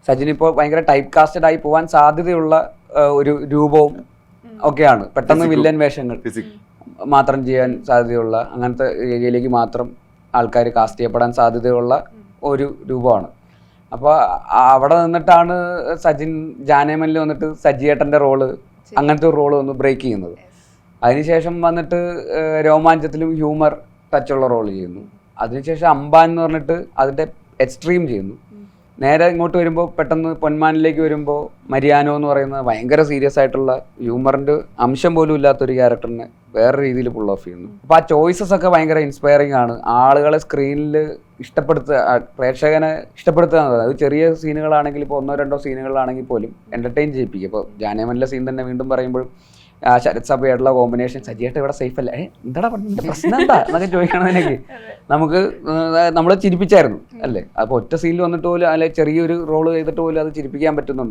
സജിൻ ഇപ്പോൾ ഭയങ്കര type casted ആയി പോവാൻ സാധ്യതയുള്ള ഒരു രൂപവും ഒക്കെയാണ്. പെട്ടെന്ന് വില്ലൻ വേഷങ്ങൾ മാത്രം ചെയ്യാൻ സാധ്യതയുള്ള അങ്ങനത്തെ ഏരിയയിലേക്ക് മാത്രം ആൾക്കാർ കാസ്റ്റ് ചെയ്യപ്പെടാൻ സാധ്യതയുള്ള ഒരു രൂപമാണ്. അപ്പോൾ അവിടെ നിന്നിട്ടാണ് സജിൻ ജാനേമനിൽ വന്നിട്ട് സജിയേട്ടൻ്റെ റോള് അങ്ങനത്തെ ഒരു റോള് ഒന്ന് ബ്രേക്ക് ചെയ്യുന്നത്. അതിനുശേഷം വന്നിട്ട് രോമാഞ്ചത്തിലും ഹ്യൂമർ ടച്ചുള്ള റോള് ചെയ്യുന്നു. അതിനുശേഷം അമ്പാൻ എന്ന് പറഞ്ഞിട്ട് അതിൻ്റെ എക്സ്ട്രീം ചെയ്യുന്നു. നേരെ ഇങ്ങോട്ട് വരുമ്പോൾ പെട്ടെന്ന് പൊന്മാനിലേക്ക് വരുമ്പോൾ മരിയാനോ എന്ന് പറയുന്ന ഭയങ്കര സീരിയസ് ആയിട്ടുള്ള ഹ്യൂമറിൻ്റെ അംശം പോലും ഇല്ലാത്തൊരു ക്യാരക്ടറിനെ വേറെ രീതിയിൽ പുൾ ഓഫ് ചെയ്യുന്നു. അപ്പോൾ ആ ചോയ്സസ് ഒക്കെ ഭയങ്കര ഇൻസ്പയറിംഗ് ആണ്. ആളുകളെ സ്ക്രീനിൽ പ്രേക്ഷകനെ ഇഷ്ടപ്പെടുത്തുക എന്നത്. അത് ചെറിയ സീനുകളാണെങ്കിൽ ഇപ്പോൾ 1-2 സീനുകളാണെങ്കിൽ പോലും എൻ്റർടൈൻ ചെയ്യിപ്പിക്കും. ഇപ്പോൾ ജാനേമനിലെ സീൻ തന്നെ വീണ്ടും പറയുമ്പോഴും ശരത് സഭയായിട്ടുള്ള കോമ്പിനേഷൻ, സജിയായിട്ട് ഇവിടെ സേഫ് അല്ല, എന്താടാ പറഞ്ഞ പ്രശ്നം എന്താ എന്നൊക്കെ ചോദിക്കണതിനൊക്കെ നമുക്ക് നമ്മളെ ചിരിപ്പിച്ചായിരുന്നു അല്ലേ. അപ്പോൾ ഒറ്റ സീനിൽ വന്നിട്ട് പോലും അല്ലെ ചെറിയൊരു റോള് ചെയ്തിട്ട് പോലും അത് ചിരിപ്പിക്കാൻ പറ്റുന്നുണ്ട്.